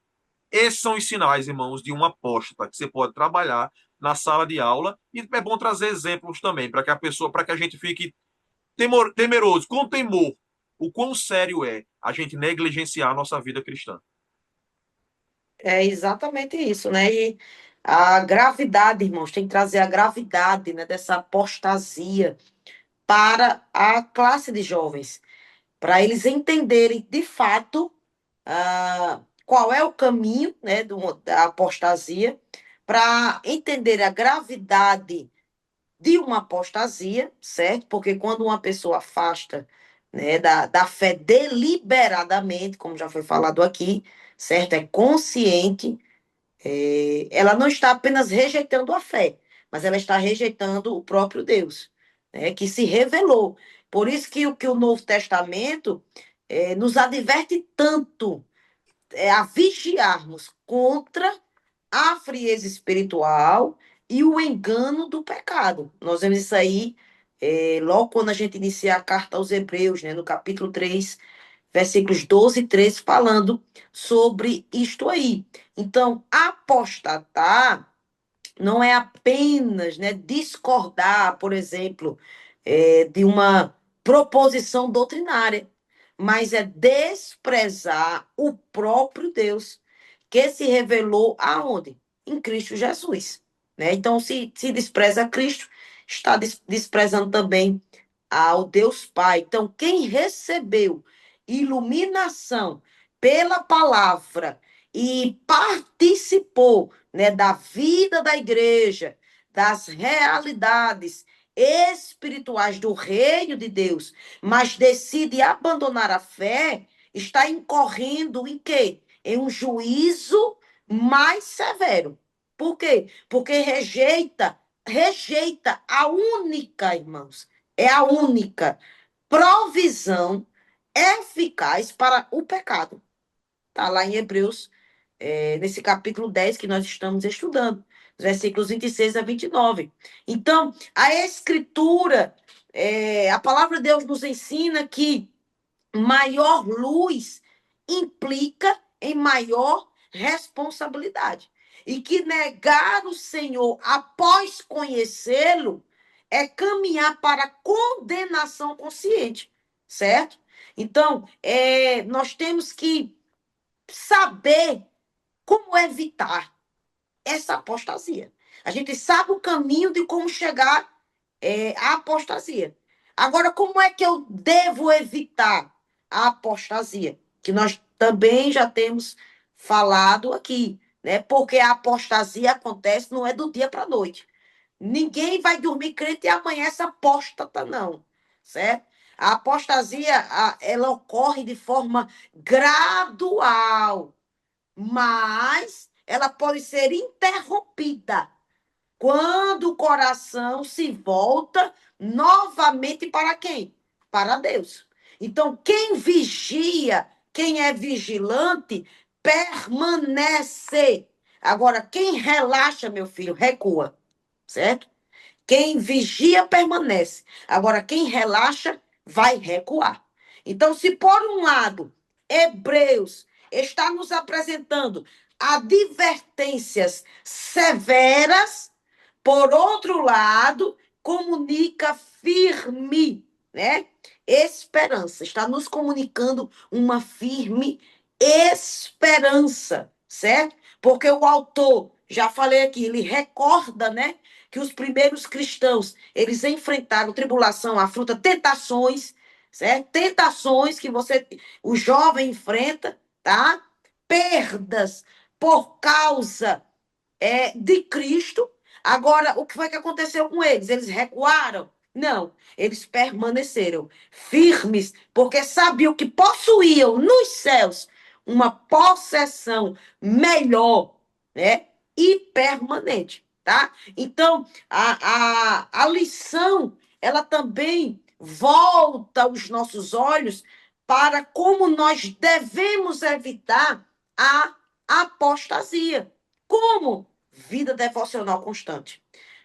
Esses são os sinais, irmãos, de um apóstata que você pode trabalhar na sala de aula. E é bom trazer exemplos também, para que a gente fique temeroso, com temor, o quão sério é a gente negligenciar a nossa vida cristã. É exatamente isso, né? E a gravidade, irmãos, tem que trazer a gravidade, né, dessa apostasia para a classe de jovens, para eles entenderem de fato qual é o caminho, né, da apostasia, para entender a gravidade de uma apostasia, certo? Porque quando uma pessoa afasta, né, da fé deliberadamente, como já foi falado aqui, certo? É consciente, ela não está apenas rejeitando a fé, mas ela está rejeitando o próprio Deus, né, que se revelou. Por isso que o Novo Testamento nos adverte tanto a vigiarmos contra a frieza espiritual e o engano do pecado. Nós vemos isso aí logo quando a gente inicia a carta aos Hebreus, né, no capítulo 3, versículos 12 e 13, falando sobre isto aí. Então, apostatar não é apenas, né, discordar, por exemplo, de uma proposição doutrinária, mas é desprezar o próprio Deus, que se revelou aonde? Em Cristo Jesus. né? Então, se despreza Cristo, está desprezando também ao Deus Pai. Então, quem recebeu iluminação pela palavra e participou, né, da vida da igreja, das realidades espirituais do reino de Deus, mas decide abandonar a fé, está incorrendo em quê? Em um juízo mais severo. Por quê? Porque rejeita a única, irmãos, é a única provisão eficaz para o pecado. Está lá em Hebreus, nesse capítulo 10 que nós estamos estudando, versículos 26 a 29. Então, a Escritura, a palavra de Deus nos ensina que maior luz implica em maior responsabilidade. E que negar o Senhor após conhecê-lo é caminhar para a condenação consciente, certo? Então, nós temos que saber como evitar essa apostasia. A gente sabe o caminho de como chegar à apostasia. Agora, como é que eu devo evitar a apostasia? Que nós também já temos falado aqui, né? Porque a apostasia acontece não é do dia para a noite. Ninguém vai dormir crente e amanhece apóstata, não, certo? A apostasia, ela ocorre de forma gradual, mas ela pode ser interrompida quando o coração se volta novamente para quem? Para Deus. Então, quem vigia, quem é vigilante, permanece. Agora, quem relaxa, meu filho, recua, certo? Quem vigia permanece. Agora, quem relaxa vai recuar. Então, se por um lado, Hebreus está nos apresentando advertências severas, por outro lado, comunica firme, né? Esperança. Está nos comunicando uma firme esperança, certo? Porque o autor, já falei aqui, ele recorda, né? Que os primeiros cristãos, eles enfrentaram tribulação, afronta, tentações, certo? Tentações que o jovem enfrenta, tá? Perdas por causa de Cristo. Agora, o que foi que aconteceu com eles? Eles recuaram? Não, eles permaneceram firmes, porque sabiam que possuíam nos céus uma possessão melhor, né? E permanente, tá? Então, a lição, ela também volta os nossos olhos para como nós devemos evitar a apostasia. Como? Vida devocional constante.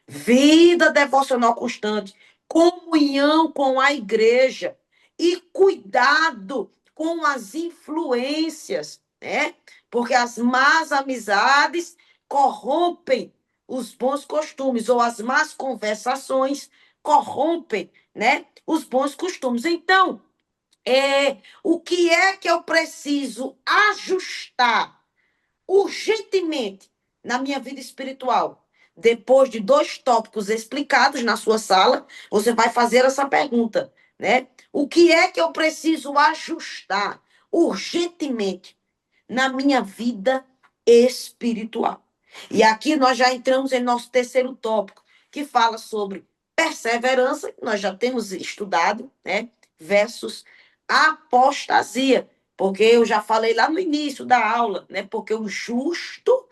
Vida devocional constante. Comunhão com a igreja. E cuidado com as influências, né? Porque as más amizades corrompem os bons costumes, ou as más conversações corrompem, né? Os bons costumes. Então, o que é que eu preciso ajustar urgentemente na minha vida espiritual? Depois de 2 tópicos explicados na sua sala, você vai fazer essa pergunta, né? O que é que eu preciso ajustar urgentemente na minha vida espiritual? E aqui nós já entramos em nosso terceiro tópico, que fala sobre perseverança, que nós já temos estudado, né? Versus apostasia. Porque eu já falei lá no início da aula, né? Porque o justo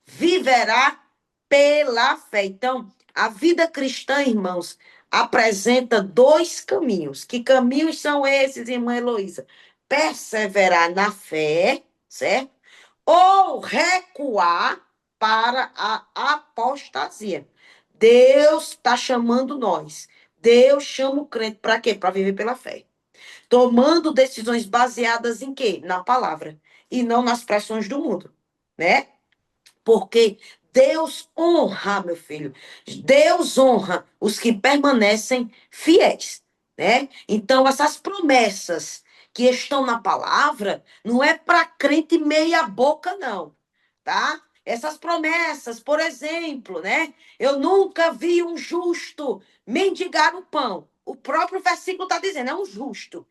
viverá pela fé. Então, a vida cristã, irmãos, apresenta 2 caminhos. Que caminhos são esses, irmã Heloísa? Perseverar na fé, certo? Ou recuar para a apostasia. Deus está chamando nós. Deus chama o crente para quê? Para viver pela fé. Tomando decisões baseadas em quê? Na palavra. E não nas pressões do mundo, né? Porque Deus honra, meu filho. Deus honra os que permanecem fiéis, né? Então, essas promessas que estão na palavra não é para crente meia boca, não, tá? Essas promessas, por exemplo, né? Eu nunca vi um justo mendigar o pão. O próprio versículo está dizendo, é um justo.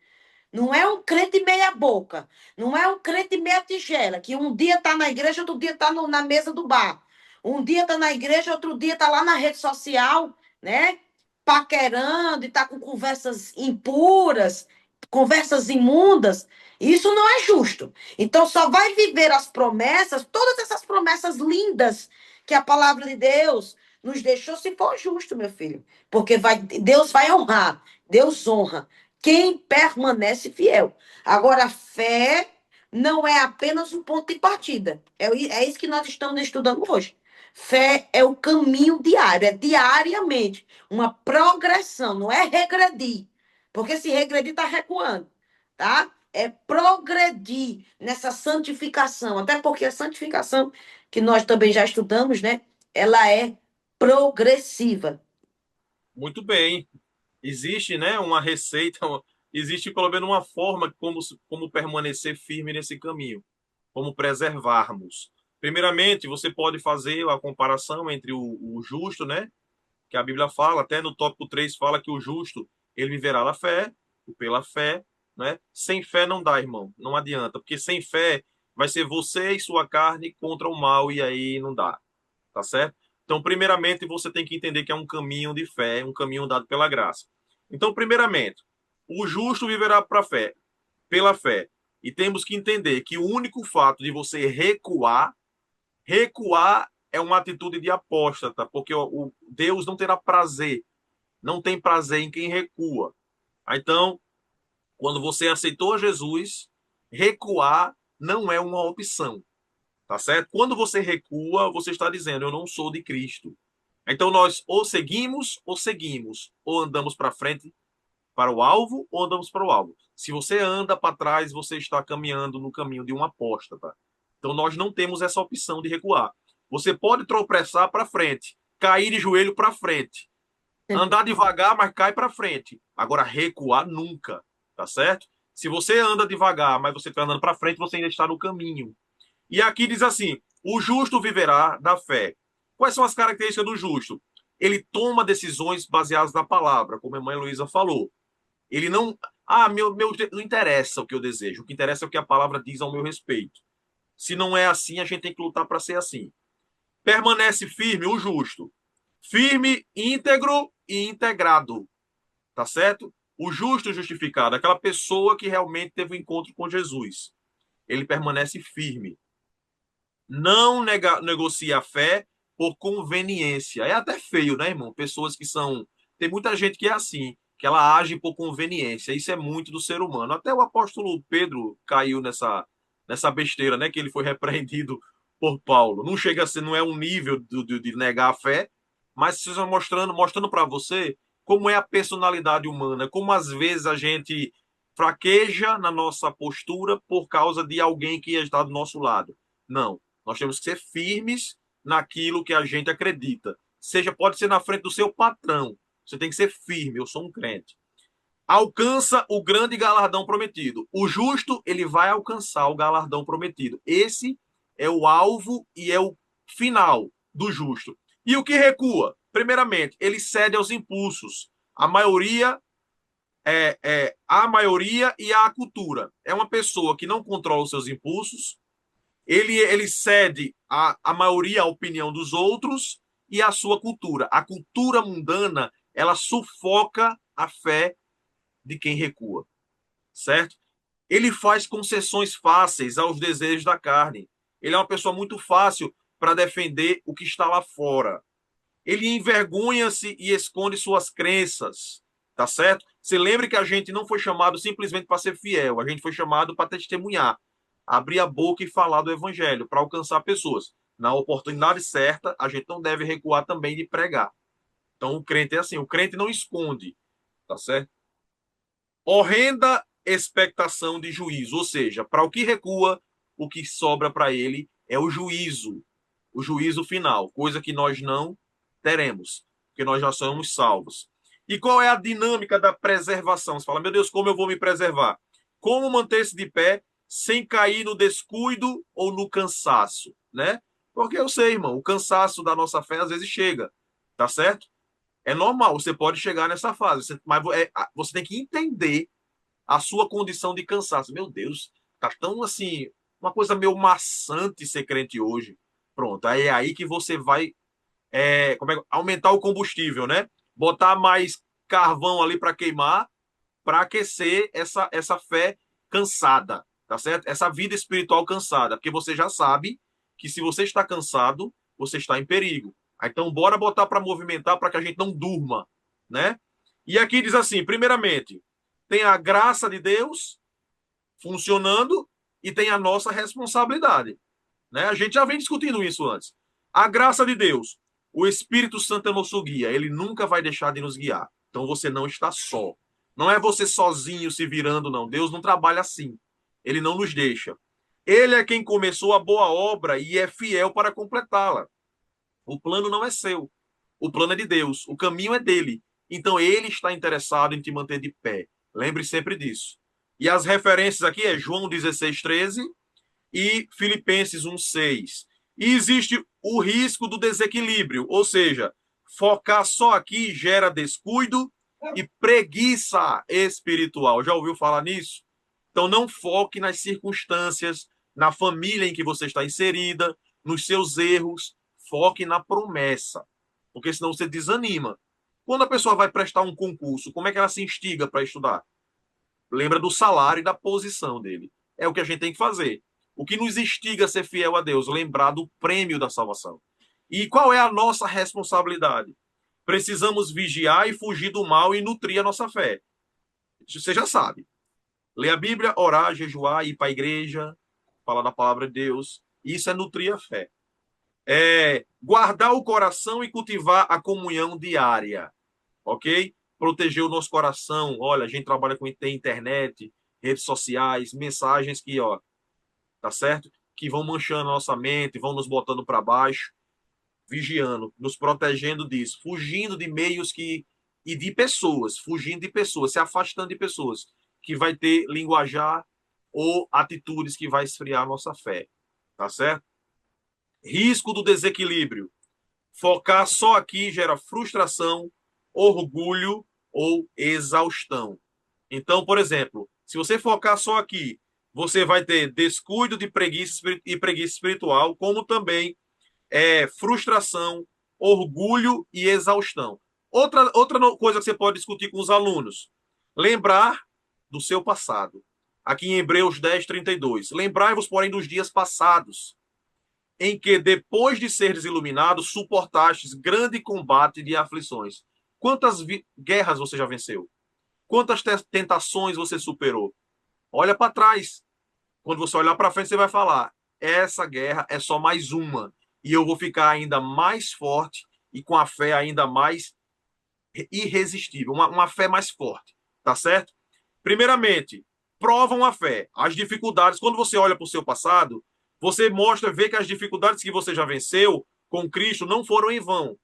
Não é um crente meia boca. Não é um crente meia tigela, que um dia está na igreja, outro dia está na mesa do bar. Um dia está na igreja, outro dia está lá na rede social, né? Paquerando e está com conversas impuras, conversas imundas. Isso não é justo. Então só vai viver as promessas, todas essas promessas lindas que a palavra de Deus nos deixou se for justo, meu filho. Porque Deus vai honrar, Deus honra quem permanece fiel. Agora, a fé não é apenas um ponto de partida. É isso que nós estamos estudando hoje. Fé é o caminho diário, é diariamente uma progressão, não é regredir. Porque se regredir, está recuando, tá? É progredir nessa santificação. Até porque a santificação, que nós também já estudamos, né? Ela é progressiva. Muito bem. Existe, né, uma receita, existe pelo menos uma forma como permanecer firme nesse caminho, como preservarmos. Primeiramente, você pode fazer a comparação entre o justo, né, que a Bíblia fala, até no tópico 3 fala que o justo, ele viverá pela fé, né? Sem fé não dá, irmão, não adianta, porque sem fé vai ser você e sua carne contra o mal e aí não dá, tá certo? Então, primeiramente, você tem que entender que é um caminho de fé, um caminho dado pela graça. Então, primeiramente, o justo viverá para fé, pela fé. E temos que entender que o único fato de você recuar é uma atitude de apóstata, porque o Deus não terá prazer, não tem prazer em quem recua. Então, quando você aceitou Jesus, recuar não é uma opção, tá certo? Quando você recua, você está dizendo, eu não sou de Cristo. Então nós ou seguimos, ou andamos para frente para o alvo, ou andamos para o alvo. Se você anda para trás, você está caminhando no caminho de um apóstata. Então nós não temos essa opção de recuar. Você pode tropeçar para frente, cair de joelho para frente, andar devagar, mas cai para frente. Agora recuar nunca, tá certo? Se você anda devagar, mas você está andando para frente, você ainda está no caminho. E aqui diz assim: o justo viverá da fé. Quais são as características do justo? Ele toma decisões baseadas na palavra, como a irmã Luísa falou. Ele não. Ah, não interessa o que eu desejo. O que interessa é o que a palavra diz ao meu respeito. Se não é assim, a gente tem que lutar para ser assim. Permanece firme o justo. Firme, íntegro e integrado. Tá certo? O justo justificado, aquela pessoa que realmente teve um encontro com Jesus. Ele permanece firme. Não negocia a fé por conveniência. É até feio, né, irmão? Pessoas que são. Tem muita gente que é assim, que ela age por conveniência. Isso é muito do ser humano. Até o apóstolo Pedro caiu nessa besteira, né? Que ele foi repreendido por Paulo. Não chega a ser, não é um nível de negar a fé, mas está mostrando para você como é a personalidade humana, como às vezes a gente fraqueja na nossa postura por causa de alguém que está do nosso lado. Não. Nós temos que ser firmes naquilo que a gente acredita. Seja, pode ser na frente do seu patrão. Você tem que ser firme. Eu sou um crente. Alcança o grande galardão prometido. O justo, ele vai alcançar o galardão prometido. Esse é o alvo e é o final do justo. E o que recua? Primeiramente, ele cede aos impulsos. A maioria a maioria e a cultura. É uma pessoa que não controla os seus impulsos, ele cede a maioria à opinião dos outros e à sua cultura. A cultura mundana, ela sufoca a fé de quem recua, certo? Ele faz concessões fáceis aos desejos da carne. Ele é uma pessoa muito fácil para defender o que está lá fora. Ele envergonha-se e esconde suas crenças, tá certo? Se lembre que a gente não foi chamado simplesmente para ser fiel, a gente foi chamado para testemunhar, abrir a boca e falar do evangelho, para alcançar pessoas. Na oportunidade certa, a gente não deve recuar também de pregar. Então, o crente é assim, o crente não esconde, tá certo? Horrenda expectação de juízo, ou seja, para o que recua, o que sobra para ele é o juízo final, coisa que nós não teremos, porque nós já somos salvos. E qual é a dinâmica da preservação? Você fala, meu Deus, como eu vou me preservar? Como manter-se de pé sem cair no descuido ou no cansaço, né? Porque eu sei, irmão, o cansaço da nossa fé às vezes chega, tá certo? É normal, você pode chegar nessa fase, mas você tem que entender a sua condição de cansaço. Meu Deus, tá tão assim, uma coisa meio maçante ser crente hoje. Pronto, aí é aí que você vai aumentar o combustível, né? Botar mais carvão ali para queimar, para aquecer essa fé cansada, tá certo? Essa vida espiritual cansada, porque você já sabe que se você está cansado, você está em perigo. Então, bora botar para movimentar para que a gente não durma, né? E aqui diz assim: primeiramente, tem a graça de Deus funcionando e tem a nossa responsabilidade, né? A gente já vem discutindo isso antes. A graça de Deus, o Espírito Santo é nosso guia, ele nunca vai deixar de nos guiar. Então você não está só. Não é você sozinho se virando, não. Deus não trabalha assim. Ele não nos deixa. Ele é quem começou a boa obra e é fiel para completá-la. O plano não é seu. O plano é de Deus. O caminho é dele. Então ele está interessado em te manter de pé. Lembre sempre disso. E as referências aqui é João 16:13 e Filipenses 1:6. E existe o risco do desequilíbrio, ou seja, focar só aqui gera descuido e preguiça espiritual. Já ouviu falar nisso? Então não foque nas circunstâncias, na família em que você está inserida, nos seus erros, foque na promessa, porque senão você desanima. Quando a pessoa vai prestar um concurso, como é que ela se instiga para estudar? Lembra do salário e da posição dele. É o que a gente tem que fazer. O que nos instiga a ser fiel a Deus? Lembrar do prêmio da salvação. E qual é a nossa responsabilidade? Precisamos vigiar e fugir do mal e nutrir a nossa fé. Isso você já sabe. Ler a Bíblia, orar, jejuar, ir para a igreja, falar da palavra de Deus. Isso é nutrir a fé. É guardar o coração e cultivar a comunhão diária, ok? Proteger o nosso coração. Olha, a gente trabalha com tem internet, redes sociais, mensagens que, ó, tá certo? Que vão manchando a nossa mente, vão nos botando para baixo, vigiando, nos protegendo disso, fugindo de meios que e de pessoas, fugindo de pessoas, se afastando de pessoas que vai ter linguajar ou atitudes que vai esfriar a nossa fé, tá certo? Risco do desequilíbrio. Focar só aqui gera frustração, orgulho ou exaustão. Então, por exemplo, se você focar só aqui, você vai ter descuido de preguiça e preguiça espiritual, como também frustração, orgulho e exaustão. Outra coisa que você pode discutir com os alunos, lembrar do seu passado. Aqui em Hebreus 10:32. Lembrai-vos, porém, dos dias passados, em que, depois de seres iluminados, suportastes grande combate de aflições. Quantas guerras você já venceu? Quantas tentações você superou? Olha para trás. Quando você olhar para frente, você vai falar: essa guerra é só mais uma. E eu vou ficar ainda mais forte e com a fé ainda mais irresistível, uma fé mais forte. Tá certo? Primeiramente, provam a fé. As dificuldades, quando você olha para o seu passado, você mostra, vê que as dificuldades que você já venceu com Cristo não foram em vão.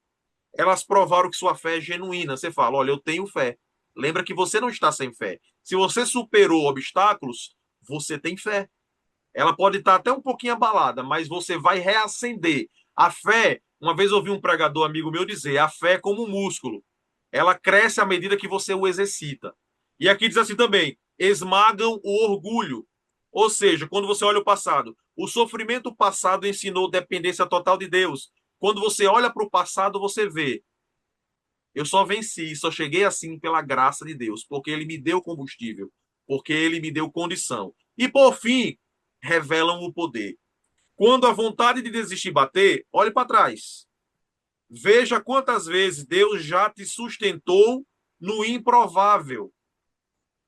Elas provaram que sua fé é genuína. Você fala: olha, eu tenho fé. Lembra que você não está sem fé. Se você superou obstáculos, você tem fé. Ela pode estar até um pouquinho abalada, mas você vai reacender. A fé, uma vez eu ouvi um pregador amigo meu dizer, a fé é como um músculo. Ela cresce à medida que você o exercita. E aqui diz assim também, esmagam o orgulho. Ou seja, quando você olha o passado, o sofrimento passado ensinou dependência total de Deus. Quando você olha para o passado, você vê, eu só venci, só cheguei assim pela graça de Deus, porque ele me deu combustível, porque ele me deu condição. E por fim, revelam o poder. Quando a vontade de desistir bater, olhe para trás. Veja quantas vezes Deus já te sustentou no improvável.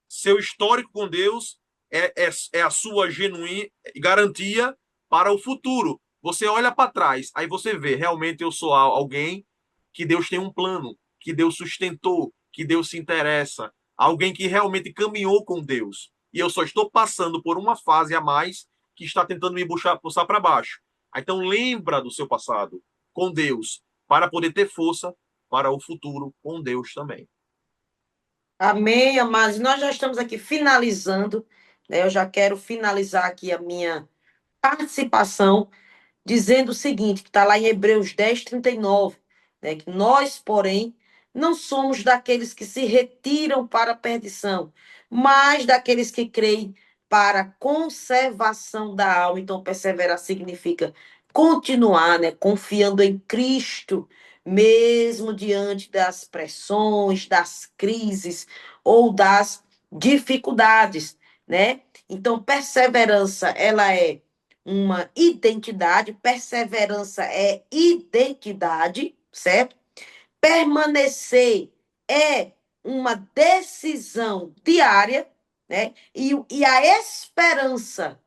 Seu histórico com Deus é a sua genuína garantia para o futuro. Você olha para trás, aí você vê, realmente eu sou alguém que Deus tem um plano, que Deus sustentou, que Deus se interessa, alguém que realmente caminhou com Deus. E eu só estou passando por uma fase a mais que está tentando me puxar para baixo. Então lembra do seu passado com Deus, para poder ter força para o futuro com Deus também. Amém, amados. Nós já estamos aqui finalizando, né? Eu já quero finalizar aqui a minha participação. dizendo o seguinte, que está lá em Hebreus 10:39, né? Que nós, porém, não somos daqueles que se retiram para a perdição, mas daqueles que creem para a conservação da alma. Então, perseverar significa continuar, né? Confiando em Cristo, mesmo diante das pressões, das crises ou das dificuldades, né? Então, perseverança, ela é uma identidade, perseverança é identidade, certo? Permanecer é uma decisão diária, né? E a esperança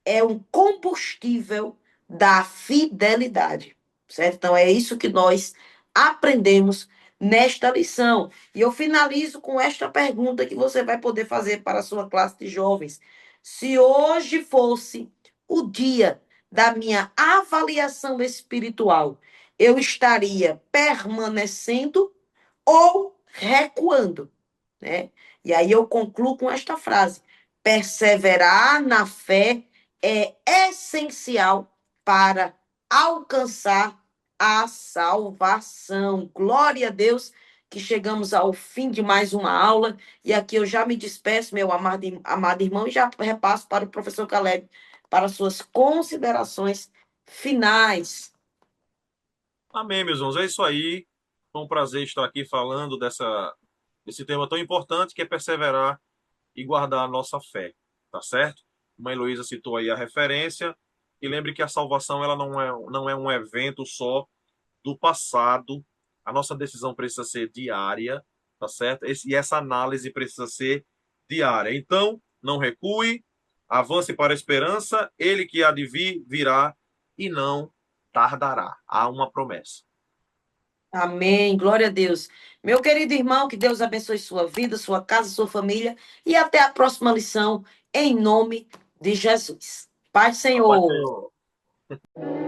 é um combustível da fidelidade, certo? Então, é isso que nós aprendemos nesta lição. E eu finalizo com esta pergunta que você vai poder fazer para a sua classe de jovens. Se hoje fosse o dia da minha avaliação espiritual, eu estaria permanecendo ou recuando, né? E aí eu concluo com esta frase: perseverar na fé é essencial para alcançar a salvação. Glória a Deus, que chegamos ao fim de mais uma aula. E aqui eu já me despeço, meu amado irmão, e já repasso para o professor Caleb para suas considerações finais. Amém, meus irmãos. É isso aí. Foi um prazer estar aqui falando desse tema tão importante que é perseverar e guardar a nossa fé. Tá certo? Como a Heloísa citou aí a referência. E lembre que a salvação ela não é um evento só do passado. A nossa decisão precisa ser diária, tá certo? E essa análise precisa ser diária. Então, não recue, avance para a esperança, ele que há de vir, virá e não tardará. Há uma promessa. Amém. Glória a Deus. Meu querido irmão, que Deus abençoe sua vida, sua casa, sua família. E até a próxima lição, em nome de Jesus. Paz, A paz do Senhor. Senhor.